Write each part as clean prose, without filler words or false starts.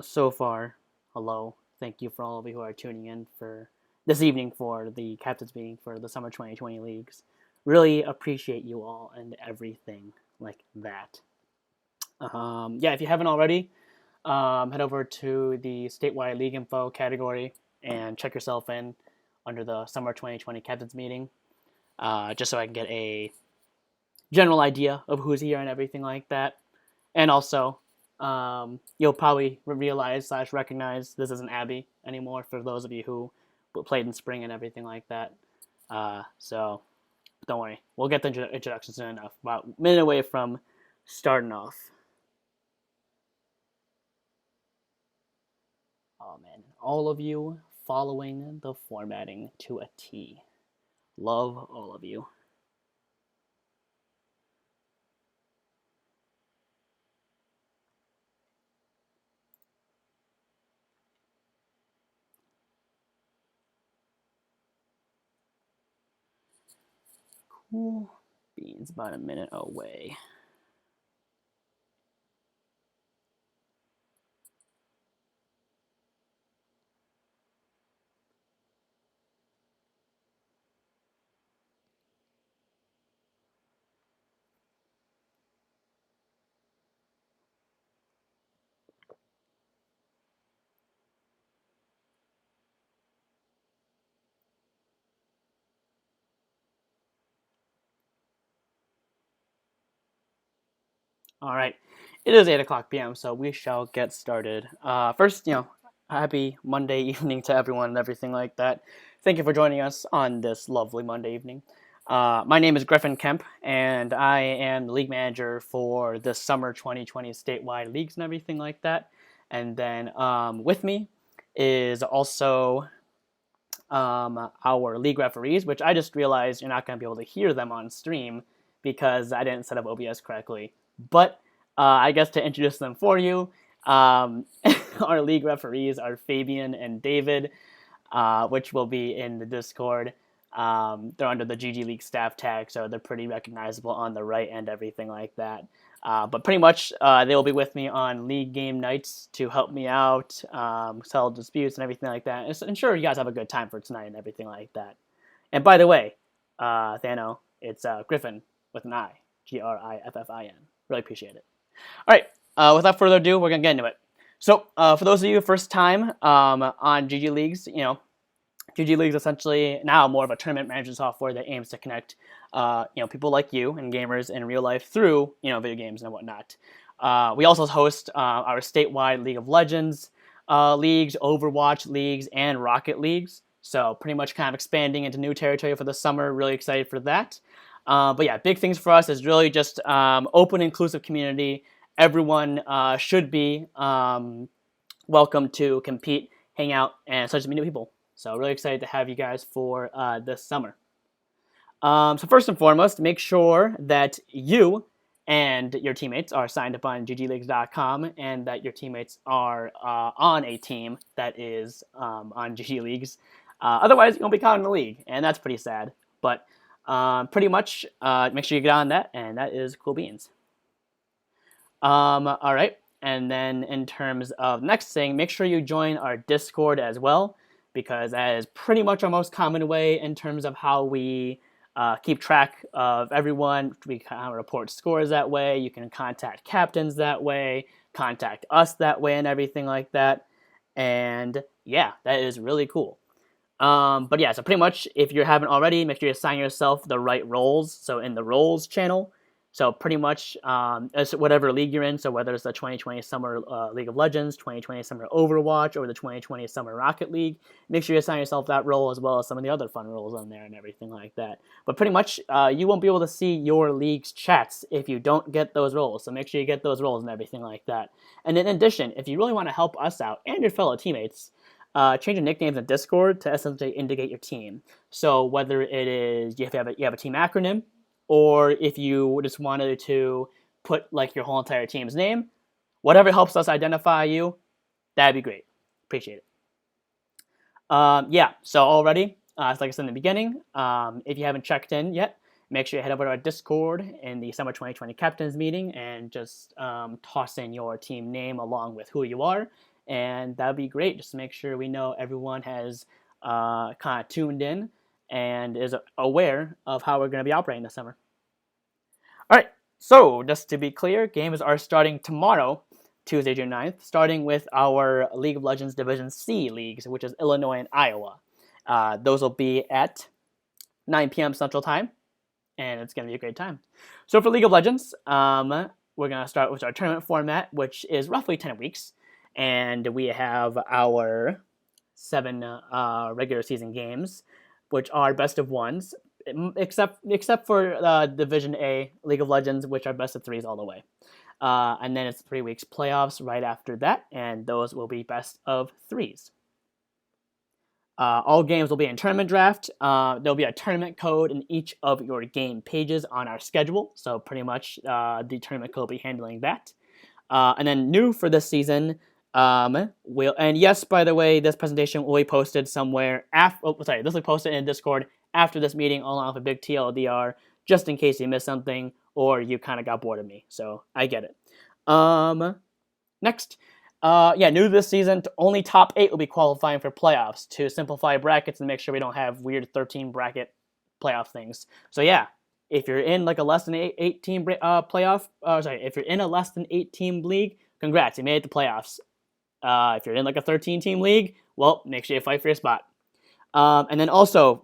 So far, hello. Thank you for all of you who are tuning in for this evening for the captain's meeting for the summer 2020 leagues. Really appreciate you all and everything like that. Yeah, if you haven't already, head over to the statewide league info category and check yourself in under the summer 2020 captain's meeting, just so I can get a general idea of who's here and everything like that. And also, you'll probably realize / recognize this isn't Abby anymore for those of you who played in spring and everything like that. So don't worry, we'll get the introduction soon enough. About a minute away from starting off. Oh man, all of you following the formatting to a T. Love all of you. Cool beans, about a minute away. All right, it is 8:00 p.m., so we shall get started. First, happy Monday evening to everyone and everything like that. Thank you for joining us on this lovely Monday evening. My name is Griffin Kemp, and I am the league manager for this summer 2020 statewide leagues and everything like that. And then with me is also our league referees, which I just realized you're not going to be able to hear them on stream because I didn't set up OBS correctly. But I guess to introduce them for you, our league referees are Fabian and David, which will be in the Discord. They're under the GG League staff tag, so they're pretty recognizable on the right and everything like that. But pretty much, they will be with me on league game nights to help me out, settle disputes and everything like that. And ensure you guys have a good time for tonight and everything like that. And by the way, Thano, it's Griffin with an I, Griffin. Really appreciate it. All right, without further ado, we're gonna get into it. So, for those of you first time on GG Leagues, GG League is essentially now more of a tournament management software that aims to connect, people like you and gamers in real life through, video games and whatnot. We also host our statewide League of Legends leagues, Overwatch leagues, and Rocket leagues. So pretty much kind of expanding into new territory for the summer. Really excited for that. But yeah, big things for us is really just open, inclusive community. Everyone should be welcome to compete, hang out, and start to meet new people. So really excited to have you guys for this summer. So first and foremost, make sure that you and your teammates are signed up on ggleagues.com and that your teammates are on a team that is on GG Leagues. Otherwise, you won't be caught in the league, and that's pretty sad. But pretty much, make sure you get on that, and that is cool beans. All right, and then in terms of next thing, make sure you join our Discord as well, because that is pretty much our most common way in terms of how we keep track of everyone. We kind of report scores that way. You can contact captains that way, contact us that way, and everything like that. And yeah, that is really cool. But yeah, so pretty much if you haven't already, make sure you assign yourself the right roles. So in the roles channel, so pretty much as whatever league you're in, so whether it's the 2020 Summer League of Legends, 2020 Summer Overwatch, or the 2020 Summer Rocket League, make sure you assign yourself that role as well as some of the other fun roles on there and everything like that. But pretty much you won't be able to see your league's chats if you don't get those roles, so make sure you get those roles and everything like that. And in addition, if you really want to help us out and your fellow teammates, change your nicknames in Discord to essentially indicate your team. So whether it is you have a team acronym, or if you just wanted to put like your whole entire team's name, whatever helps us identify you, that'd be great. Appreciate it. Yeah, so already, like I said in the beginning, if you haven't checked in yet, make sure you head over to our Discord in the Summer 2020 Captains meeting and just toss in your team name along with who you are and that would be great. Just to make sure we know everyone has kind of tuned in and is aware of how we're going to be operating this summer. All right, so just to be clear, games are starting tomorrow, Tuesday, June 9th, starting with our League of Legends Division C leagues, which is Illinois and Iowa. Those will be at 9 p.m. Central Time, and it's going to be a great time. So for League of Legends, we're going to start with our tournament format, which is roughly 10 weeks, and we have our 7 regular season games, which are best of ones, except for Division A League of Legends, which are best of 3s all the way. And then it's 3 weeks playoffs right after that, and those will be best of 3s. All games will be in tournament draft. There'll be a tournament code in each of your game pages on our schedule, so pretty much the tournament code will be handling that. And then new for this season, and yes, by the way, this presentation will be posted somewhere this will be posted in Discord after this meeting, along with a big TLDR, just in case you missed something or you kind of got bored of me. So I get it. Next, new this season, only top 8 will be qualifying for playoffs to simplify brackets and make sure we don't have weird 13 bracket playoff things. So yeah, if you're in like a less than 8 team playoff, if you're in a less than 8 team league, congrats, you made it to playoffs. If you're in like a 13 team league, well, make sure you fight for your spot. And then also,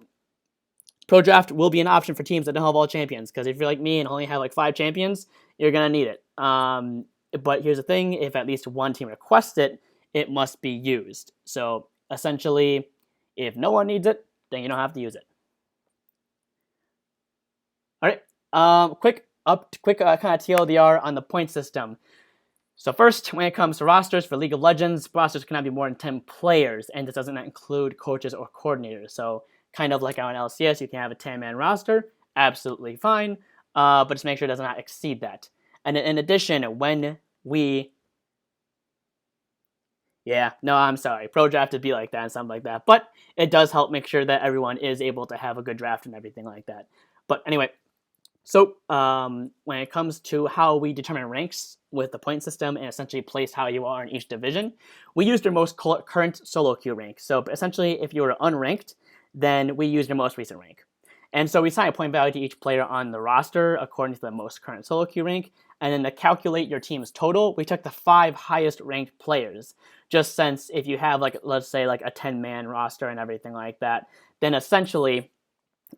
Pro Draft will be an option for teams that don't have all champions, because if you're like me and only have like 5 champions, you're going to need it. But here's the thing, if at least one team requests it, it must be used. So essentially, if no one needs it, then you don't have to use it. All right, quick kind of TLDR on the point system. So first, when it comes to rosters for League of Legends, rosters cannot be more than 10 players, and this doesn't include coaches or coordinators. So kind of like on LCS, you can have a 10-man roster, absolutely fine, but just make sure it does not exceed that. And in addition, when we... Yeah, no, I'm sorry. Pro draft would be like that and something like that. But it does help make sure that everyone is able to have a good draft and everything like that. But anyway, so when it comes to how we determine ranks with the point system and essentially place how you are in each division, we use your most current solo queue rank. So essentially, if you were unranked, then we use your most recent rank. And so we assign a point value to each player on the roster according to the most current solo queue rank. And then to calculate your team's total, we took the 5 highest ranked players. Just since if you have like, let's say like a 10-man roster and everything like that, then essentially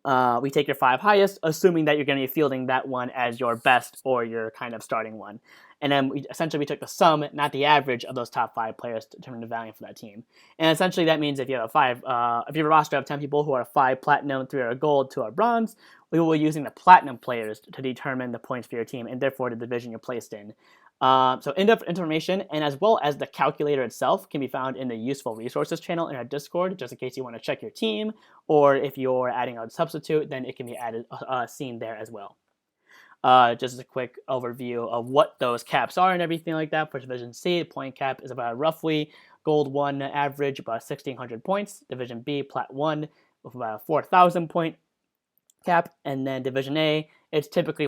we take your 5 highest, assuming that you're going to be fielding that one as your best or your kind of starting one. And then we took the sum, not the average, of those top 5 players to determine the value for that team. And essentially that means if you have a roster of 10 people who are 5 platinum, 3 are gold, 2 are bronze, we will be using the platinum players to determine the points for your team and therefore the division you're placed in. So in-depth information and as well as the calculator itself can be found in the useful resources channel in our Discord, just in case you want to check your team, or if you're adding a substitute, then it can be seen there as well. Just a quick overview of what those caps are and everything like that. For Division C, the point cap is about roughly Gold 1 average, about 1,600 points. Division B, Plat 1, with about a 4,000 point cap. And then Division A, it's typically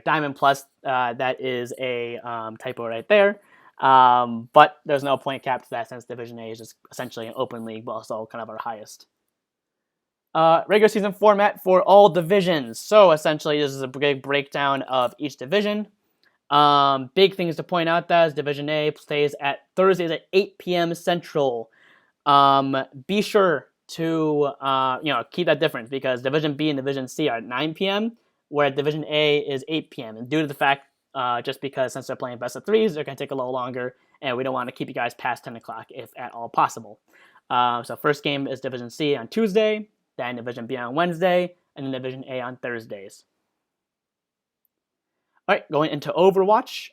Diamond Plus. That is a typo right there. But there's no point cap to that since Division A is just essentially an open league, but also kind of our highest. Regular season format for all divisions. So essentially, this is a big breakdown of each division. Big things to point out that is Division A plays at Thursdays at 8 p.m. Central. Be sure to keep that difference because Division B and Division C are at 9 p.m., where Division A is 8 p.m. And due to the fact, just because since they're playing best of 3s, they're going to take a little longer, and we don't want to keep you guys past 10 o'clock if at all possible. So first game is Division C on Tuesday, then Division B on Wednesday, and then Division A on Thursdays. All right, going into Overwatch.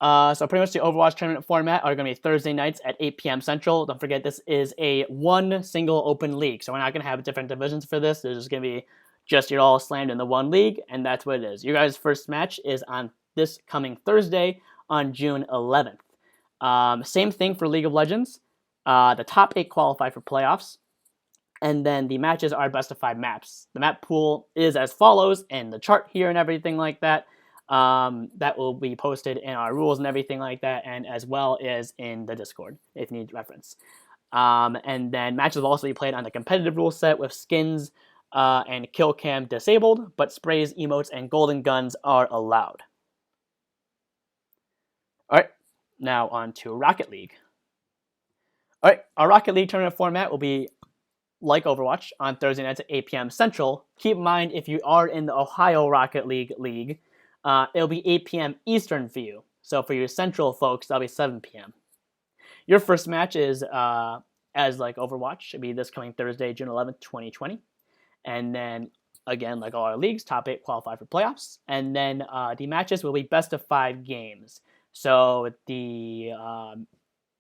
So pretty much the Overwatch tournament format are going to be Thursday nights at 8 p.m. Central. Don't forget, this is one single open league, so we're not going to have different divisions for this. There's just going to be just you're all slammed in the one league, and that's what it is. Your guys' first match is on this coming Thursday on June 11th. Same thing for League of Legends. The top 8 qualify for playoffs, and then the matches are best of 5 maps. The map pool is as follows in the chart here and everything like that. That will be posted in our rules and everything like that, and as well as in the Discord if you need reference. And then matches will also be played on the competitive rule set with skins and kill cam disabled, but sprays, emotes, and golden guns are allowed. Alright, now on to Rocket League. Alright, our Rocket League tournament format will be like Overwatch on Thursday nights at 8 p.m. Central. Keep in mind, if you are in the Ohio Rocket League, it'll be 8 p.m. Eastern for you. So for your Central folks, that'll be 7 p.m. Your first match is, as like Overwatch, should be this coming Thursday, June 11th, 2020. And then, again, like all our leagues, top 8 qualify for playoffs. And then the matches will be best of 5 games. So the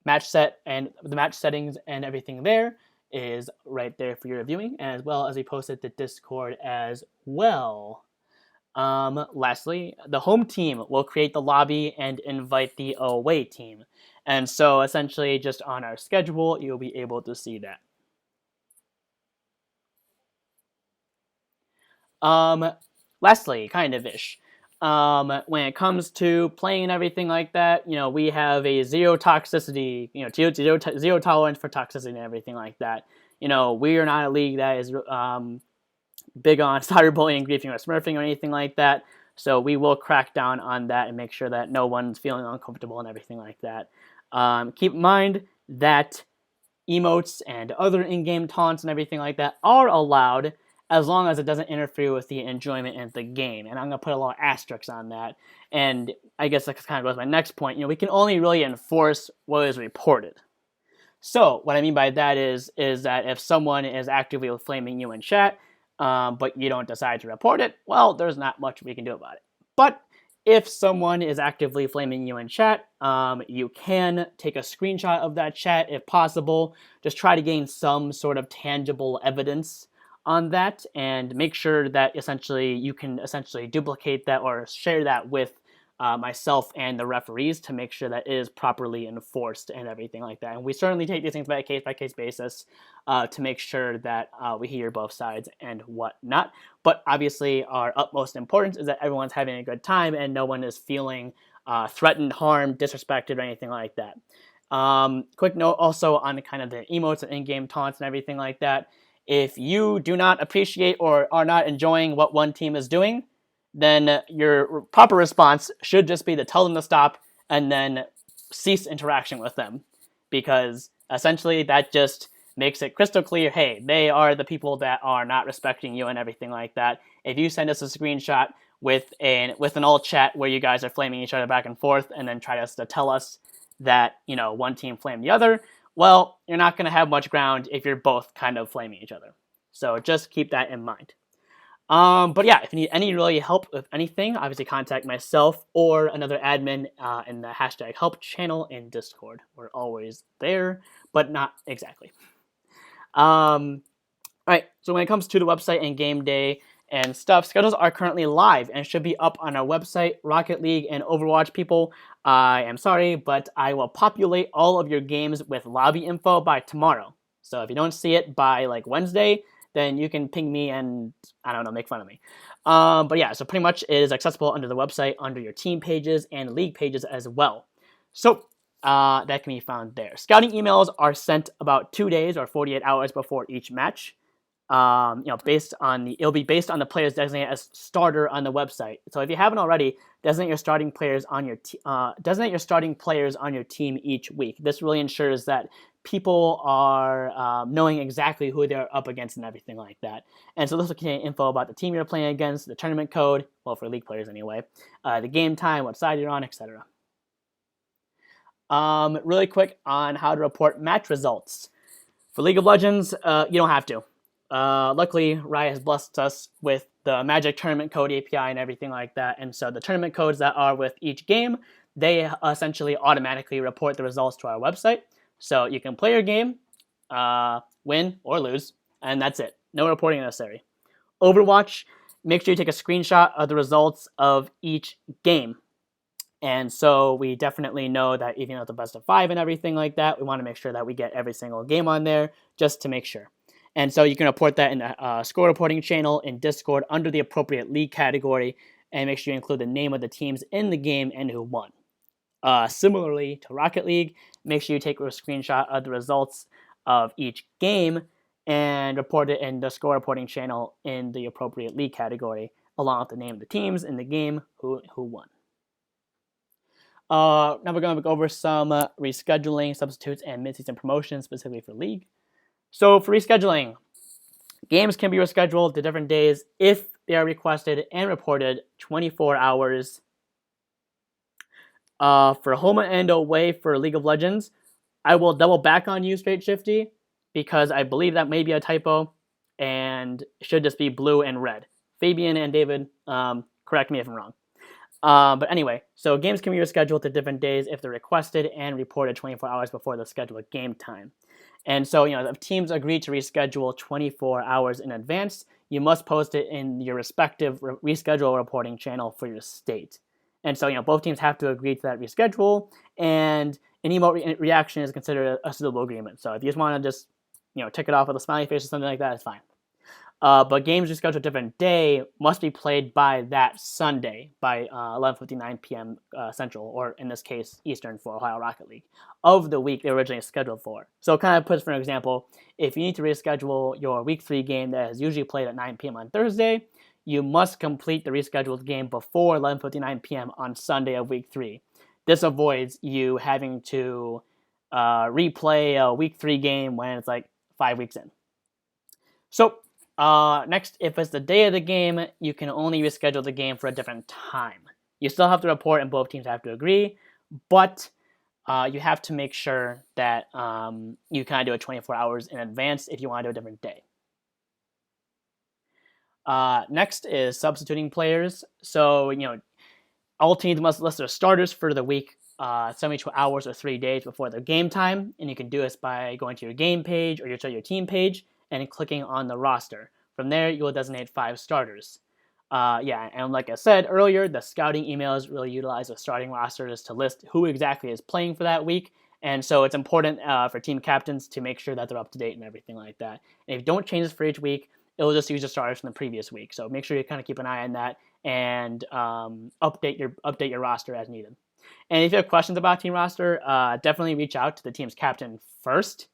match set and the match settings and everything there is right there for your viewing, as well as we posted to Discord as well. Lastly, the home team will create the lobby and invite the away team. And so essentially just on our schedule, you'll be able to see that. Lastly, kind of ish. When it comes to playing and everything like that, we have a zero toxicity, zero tolerance for toxicity and everything like that. We are not a league that is big on cyberbullying, griefing, or smurfing or anything like that. So we will crack down on that and make sure that no one's feeling uncomfortable and everything like that. Keep in mind that emotes and other in-game taunts and everything like that are allowed, as long as it doesn't interfere with the enjoyment in the game. And I'm going to put a lot of asterisks on that. And I guess that kind of goes to my next point. We can only really enforce what is reported. So what I mean by that is that if someone is actively flaming you in chat, but you don't decide to report it, well, there's not much we can do about it. But if someone is actively flaming you in chat, you can take a screenshot of that chat if possible. Just try to gain some sort of tangible evidence on that, and make sure that essentially you can duplicate that or share that with myself and the referees to make sure that it is properly enforced and everything like that. And we certainly take these things by case basis to make sure that we hear both sides and whatnot. But obviously our utmost importance is that everyone's having a good time and no one is feeling threatened, harmed, disrespected, or anything like that. Quick note also on kind of the emotes and in-game taunts and everything like that. If you do not appreciate or are not enjoying what one team is doing, then your proper response should just be to tell them to stop and then cease interaction with them. Because essentially that just makes it crystal clear, hey, they are the people that are not respecting you and everything like that. If you send us a screenshot with an alt chat where you guys are flaming each other back and forth and then try to tell us that, one team flamed the other, well, you're not going to have much ground if you're both kind of flaming each other. So just keep that in mind. But yeah, if you need any really help with anything, obviously contact myself or another admin in the #help channel in Discord. We're always there, but not exactly. Alright, so when it comes to the website and game day and stuff, schedules are currently live and should be up on our website. Rocket League and Overwatch people, I am sorry, but I will populate all of your games with lobby info by tomorrow. So if you don't see it by like Wednesday, then you can ping me and, I don't know, make fun of me. But yeah, so pretty much it is accessible under the website, under your team pages and league pages as well. So that can be found there. Scouting emails are sent about 2 days or 48 hours before each match. It'll be based on the players designated as starter on the website. So if you haven't already, designate your starting players on your team each week. This really ensures that people are knowing exactly who they're up against and everything like that. And so this will contain info about the team you're playing against, the tournament code, well, for league players anyway, the game time, what side you're on, etc. Really quick on how to report match results. For League of Legends, you don't have to. Luckily, Riot has blessed us with the Magic Tournament Code API and everything like that. And so the tournament codes that are with each game, they essentially automatically report the results to our website. So you can play your game, win or lose, and that's it. No reporting necessary. Overwatch, make sure you take a screenshot of the results of each game. And so we definitely know that even at the best of 5 and everything like that, we want to make sure that we get every single game on there just to make sure. And so you can report that in the score reporting channel in Discord under the appropriate league category. and make sure you include the name of the teams in the game and who won. Similarly to Rocket League, make sure you take a screenshot of the results of each game and report it in the score reporting channel in the appropriate league category, along with the name of the teams in the game who won. Now we're going to go over some rescheduling, substitutes, and midseason promotions specifically for League. So for rescheduling, games can be rescheduled to different days if they are requested and reported 24 hours. For home and away for League of Legends, I will double back on you, Straight Shifty, because I believe that may be a typo and should just be blue and red. Fabian and David, correct me if I'm wrong. But anyway, so games can be rescheduled to different days if they're requested and reported 24 hours before the scheduled game time. And so, if teams agree to reschedule 24 hours in advance, you must post it in your respective reschedule reporting channel for your state. And so, both teams have to agree to that reschedule, and an emote reaction is considered a suitable agreement. So if you just want to just, tick it off with a smiley face or something like that, it's fine. But games rescheduled to a different day must be played by that Sunday by 11:59 p.m. Central, or in this case, Eastern for Ohio Rocket League, of the week they were originally scheduled for. So it kind of puts, for example, if you need to reschedule your Week 3 game that is usually played at 9 p.m. on Thursday, you must complete the rescheduled game before 11:59 p.m. on Sunday of Week 3. This avoids you having to replay a Week 3 game when it's like 5 weeks in. So next, if it's the day of the game, you can only reschedule the game for a different time. You still have to report and both teams have to agree, but you have to make sure that you kind of do it 24 hours in advance if you want to do a different day. Next is substituting players. So, all teams must list their starters for the week 72 hours or 3 days before their game time, and you can do this by going to your game page or your team page and clicking on the roster. From there, you will designate 5 starters. And like I said earlier, the scouting emails really utilize the starting rosters to list who exactly is playing for that week, and so it's important for team captains to make sure that they're up to date and everything like that. And if you don't change this for each week, it'll just use the starters from the previous week. So make sure you kind of keep an eye on that and update your roster as needed. And if you have questions about team roster, definitely reach out to the team's captain first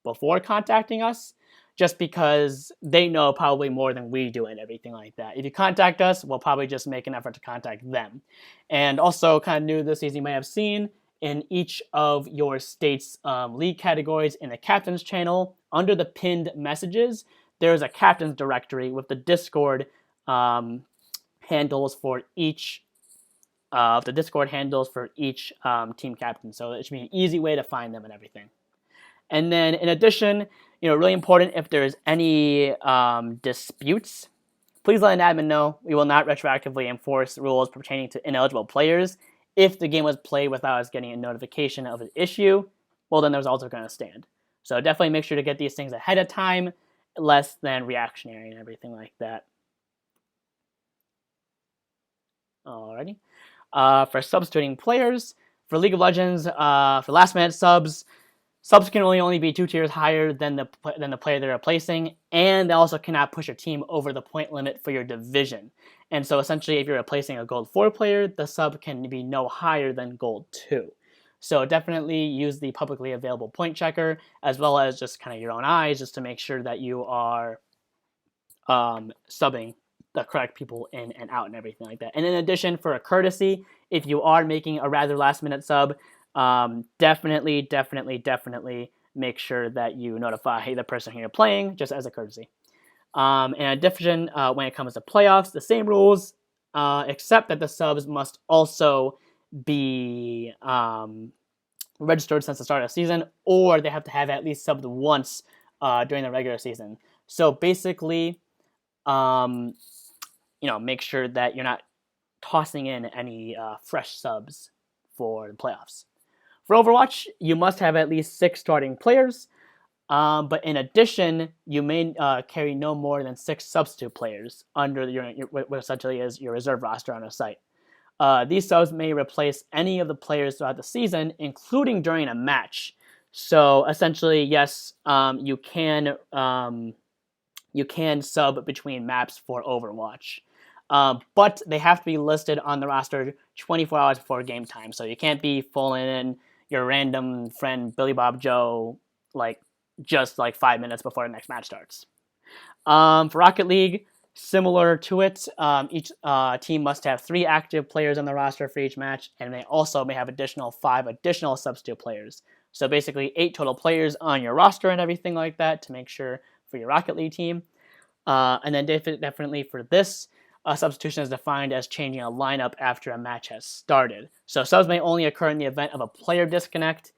before contacting us, just because they know probably more than we do and everything like that. If you contact us, we'll probably just make an effort to contact them. And also, kind of new this season, you may have seen in each of your state's league categories in the captain's channel, under the pinned messages, there's a captain's directory with the Discord handles for each team captain. So it should be an easy way to find them and everything. And then in addition, really important, if there's any disputes, please let an admin know. We will not retroactively enforce rules pertaining to ineligible players. If the game was played without us getting a notification of an issue, well, then the results are going to stand. So definitely make sure to get these things ahead of time, less than reactionary and everything like that. Alrighty. For substituting players, for League of Legends, for last minute subs can only be 2 tiers higher than the player they're replacing, and they also cannot push your team over the point limit for your division. And so essentially, if you're replacing a Gold 4 player, the sub can be no higher than Gold 2. So definitely use the publicly available point checker, as well as just kind of your own eyes, just to make sure that you are subbing the correct people in and out and everything like that. And in addition, for a courtesy, if you are making a rather last minute sub, definitely make sure that you notify the person who you're playing, just as a courtesy. In addition, when it comes to playoffs, the same rules, except that the subs must also be registered since the start of the season, or they have to have at least subbed once during the regular season. So basically, make sure that you're not tossing in any fresh subs for the playoffs. For Overwatch, you must have at least 6 starting players, but in addition, you may carry no more than 6 substitute players under what essentially is your reserve roster on a site. These subs may replace any of the players throughout the season, including during a match. So essentially, yes, you can sub between maps for Overwatch. but they have to be listed on the roster 24 hours before game time. So you can't be pulling in your random friend Billy Bob Joe just 5 minutes before the next match starts. For Rocket League, similar to it, each team must have 3 active players on the roster for each match, and they also may have 5 additional substitute players. So basically 8 total players on your roster and everything like that to make sure for your Rocket League team. And then definitely for this, substitution is defined as changing a lineup after a match has started. So subs may only occur in the event of a player disconnect.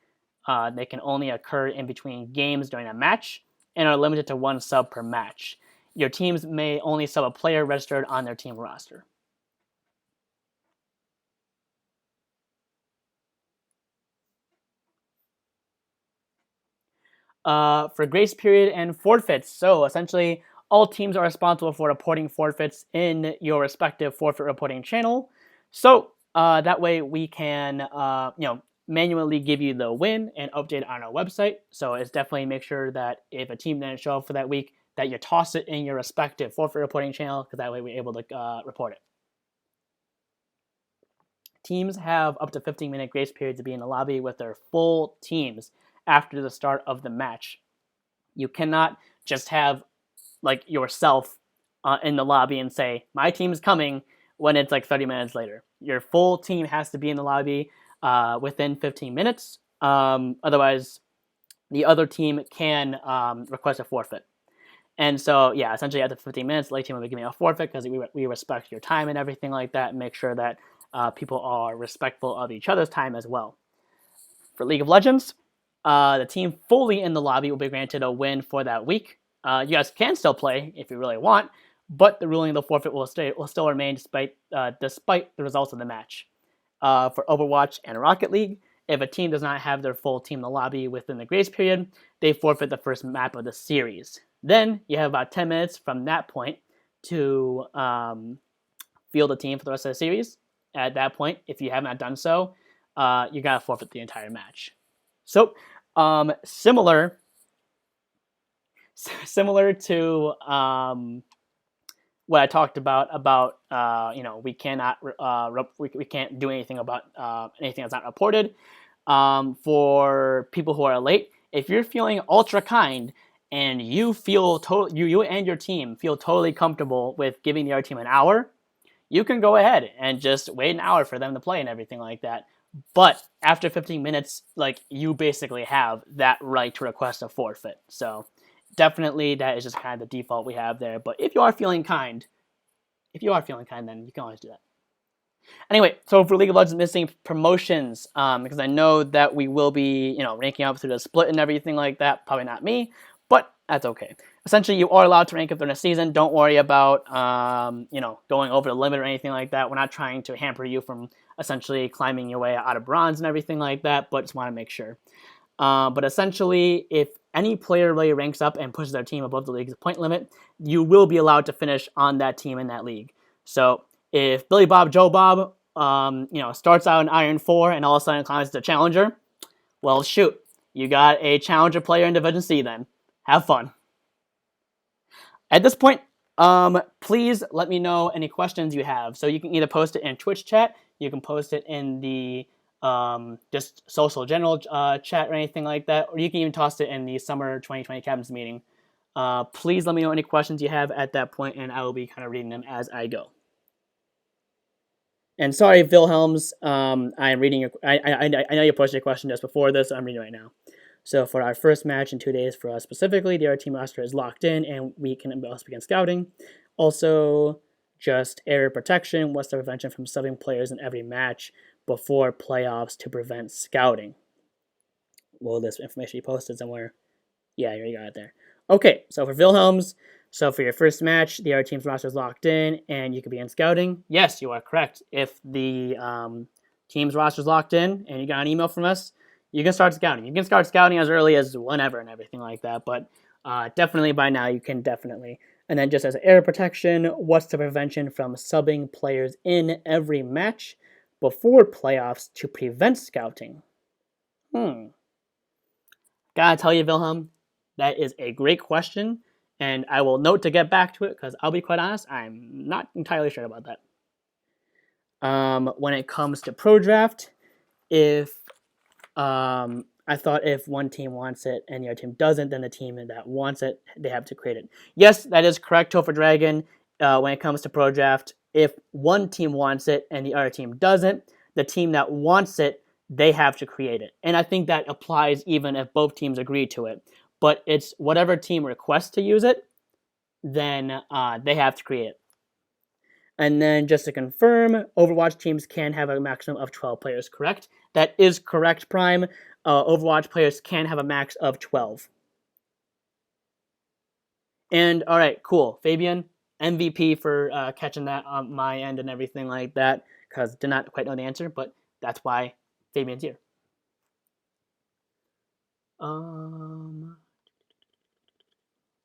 They can only occur in between games during a match and are limited to 1 sub per match. Your teams may only sub a player registered on their team roster. For grace period and forfeits, so essentially all teams are responsible for reporting forfeits in your respective forfeit reporting channel. So that way we can manually give you the win and update on our website. So it's definitely make sure that if a team didn't show up for that week, that you toss it in your respective forfeit reporting channel, because that way we're able to report it. Teams have up to 15-minute grace period to be in the lobby with their full teams after the start of the match. You cannot just have yourself in the lobby and say, my team's coming, when it's 30 minutes later. Your full team has to be in the lobby within 15 minutes. Otherwise, the other team can request a forfeit. And so, yeah, essentially after 15 minutes, the late team will be giving a forfeit because we respect your time and everything like that, and make sure that people are respectful of each other's time as well. For League of Legends, the team fully in the lobby will be granted a win for that week. You guys can still play if you really want, but the ruling of the forfeit will still remain despite the results of the match. For Overwatch and Rocket League, if a team does not have their full team in the lobby within the grace period, they forfeit the first map of the series. Then you have about 10 minutes from that point to field a team for the rest of the series. At that point, if you have not done so, you gotta forfeit the entire match. So similar to what I talked about we cannot we can't do anything about anything that's not reported. For people who are late, if you're feeling ultra kind and you feel you and your team feel totally comfortable with giving the other team an hour, you can go ahead and just wait an hour for them to play and everything like that. But after 15 minutes, you basically have that right to request a forfeit. So definitely that is just kind of the default we have there. But if you are feeling kind, then you can always do that. Anyway, so for League of Legends missing promotions, because I know that we will be, ranking up through the split and everything like that. Probably not me, but that's okay. Essentially, you are allowed to rank up during the season. Don't worry about, going over the limit or anything like that. We're not trying to hamper you from essentially climbing your way out of bronze and everything like that, but just want to make sure. But essentially, if any player really ranks up and pushes their team above the league's point limit, you will be allowed to finish on that team in that league. So if Billy Bob Joe Bob, starts out in Iron 4 and all of a sudden climbs to Challenger, well, shoot, you got a Challenger player in Division C then. Have fun. At this point, please let me know any questions you have. So you can either post it in Twitch chat, you can post it in the just social general chat or anything like that, or you can even toss it in the summer 2020 captain's meeting. Please let me know any questions you have at that point, and I will be kind of reading them as I go. And sorry, Wilhelms, I'm reading your. I know you posted a question just before this, so I'm reading it right now. So for our first match in 2 days for us specifically, the other team roster is locked in, and we can also begin scouting. Also, just area protection. What's the prevention from subbing players in every match before playoffs to prevent scouting? Well, this information you posted somewhere. Yeah, you got it there. Okay, so for Wilhelms, so for your first match, the other team's roster is locked in, and you can begin scouting. Yes, you are correct. If the team's roster is locked in, and you got an email from us, you can start scouting. You can start scouting as early as whenever and everything like that, but definitely by now you can definitely. And then just as area protection, what's the prevention from subbing players in every match before playoffs to prevent scouting? Gotta tell you, Wilhelm, that is a great question, And I will note to get back to it because I'll be quite honest, I'm not entirely sure about that. When it comes to Pro Draft, if I thought if one team wants it and the other team doesn't, then the team that wants it, they have to create it. Yes, that is correct, Topher Dragon. When it comes to Pro Draft, if one team wants it and the other team doesn't, the team that wants it, they have to create it. And I think that applies even if both teams agree to it. But it's whatever team requests to use it, then they have to create it. And then just to confirm, Overwatch teams can have a maximum of 12 players, correct? That is correct, Prime. Overwatch players can have a max of 12. And all right, cool. Fabian, MVP for catching that on my end and everything like that, because did not quite know the answer, but that's why Fabian's here.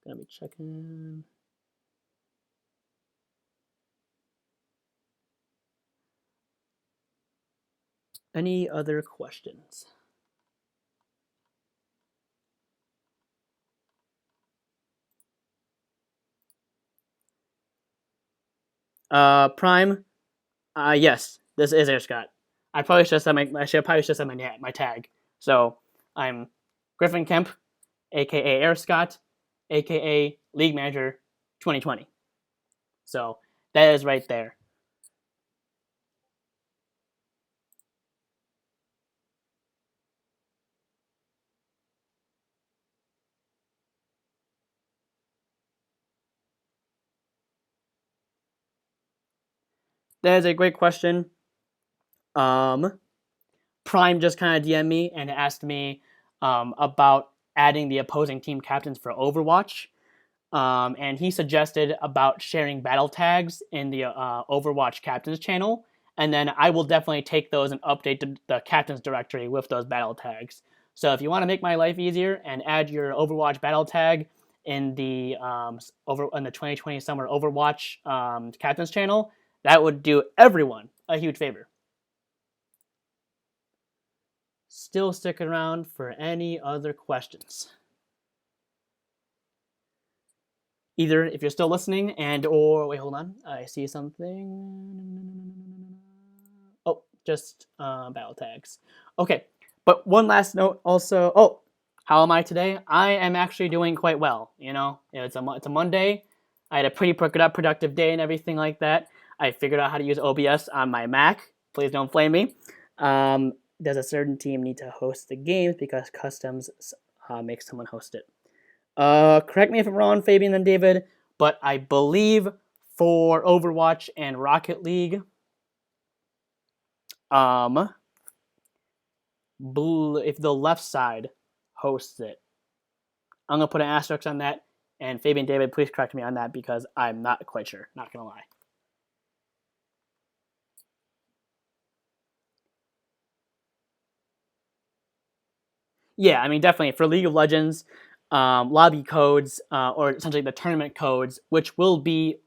Gonna be checking. Any other questions? Prime. Yes, this is Air Scott. I probably should have said my tag. So I'm Griffin Kemp, aka Air Scott, aka League Manager 2020. So that is right there. That is a great question. Prime just kind of DM'd me and asked me about adding the opposing team captains for Overwatch. And he suggested about sharing battle tags in the Overwatch captains channel. And then I will definitely take those and update the captains directory with those battle tags. So if you want to make my life easier and add your Overwatch battle tag in the 2020 Summer Overwatch captains channel, that would do everyone a huge favor. Still sticking around for any other questions. Either if you're still listening and or wait, hold on, I see something. Oh, just battle tags. Okay, but one last note also. Oh, how am I today? I am actually doing quite well. You know, it's a Monday. I had a pretty productive day and everything like that. I figured out how to use OBS on my Mac. Please don't flame me. Does a certain team need to host the games because customs makes someone host it? Correct me if I'm wrong, Fabian and David, but I believe for Overwatch and Rocket League, if the left side hosts it, I'm gonna put an asterisk on that. And Fabian, David, please correct me on that because I'm not quite sure. Not gonna lie. Yeah, I mean, definitely for League of Legends, lobby codes or essentially the tournament codes, which will be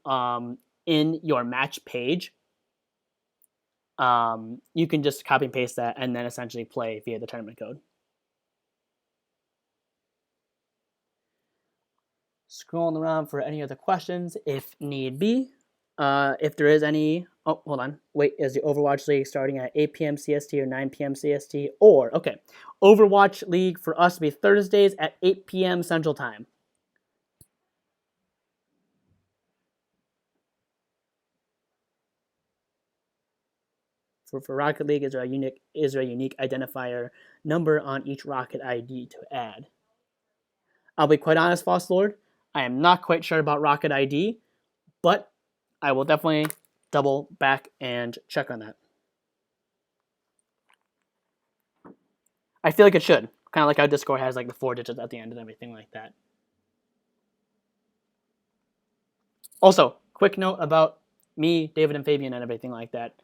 in your match page. You can just copy and paste that and then essentially play via the tournament code. Scrolling around for any other questions if need be. If there is any, oh, hold on. Wait, is the Overwatch League starting at 8 p.m. CST or 9 p.m. CST? Or, okay, Overwatch League for us to be Thursdays at 8 p.m. Central Time. For Rocket League, is there a unique identifier number on each Rocket ID to add? I'll be quite honest, False Lord. I am not quite sure about Rocket ID, but I will definitely double back and check on that. I feel like it should. Kind of like how Discord has like the 4 digits at the end and everything like that. Also, quick note about me, David, and Fabian and everything like that.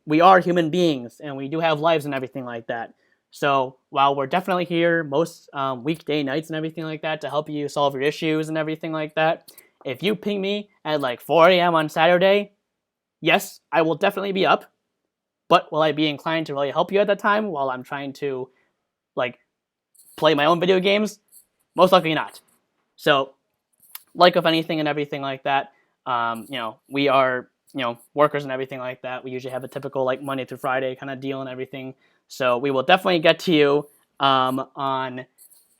We are human beings and we do have lives and everything like that. So while we're definitely here most weekday nights and everything like that to help you solve your issues and everything like that, if you ping me at like 4 a.m. on Saturday, yes, I will definitely be up. But will I be inclined to really help you at that time while I'm trying to like play my own video games? Most likely not. So like of anything and everything like that, we are, workers and everything like that. We usually have a typical like Monday through Friday kind of deal and everything. So we will definitely get to you on,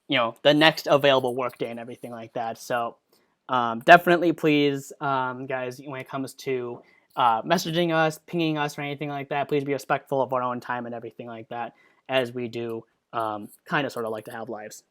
the next available work day and everything like that. So definitely please, guys, when it comes to messaging us, pinging us, or anything like that, please be respectful of our own time and everything like that, as we do kind of sort of like to have lives.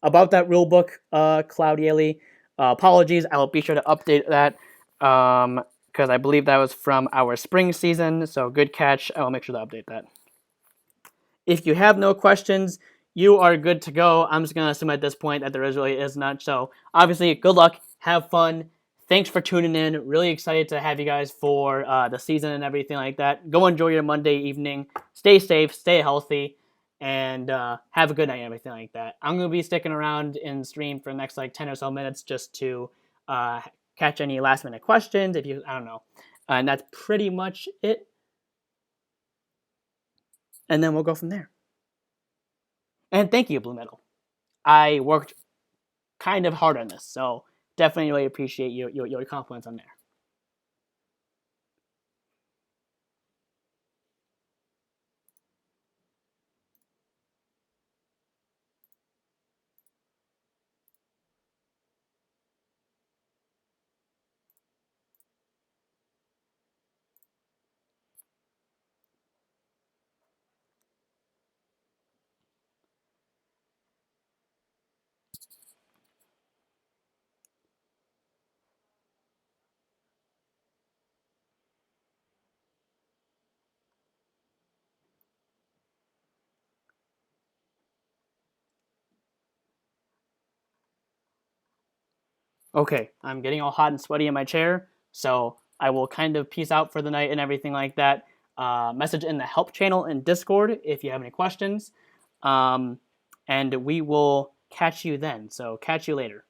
About that rule book, Claudia Lee, apologies. I will be sure to update that because I believe that was from our spring season. So good catch. I will make sure to update that. If you have no questions, you are good to go. I'm just going to assume at this point that there really is not. So obviously, good luck. Have fun. Thanks for tuning in. Really excited to have you guys for the season and everything like that. Go enjoy your Monday evening. Stay safe. Stay healthy. And have a good night and everything like that. I'm going to be sticking around in stream for the next like 10 or so minutes just to catch any last minute questions. If you, I don't know. And that's pretty much it. And then we'll go from there. And thank you, Blue Metal. I worked kind of hard on this, so definitely really appreciate your compliments on there. Okay, I'm getting all hot and sweaty in my chair, so I will kind of peace out for the night and everything like that. Message in the help channel in Discord if you have any questions. And we will catch you then. So catch you later.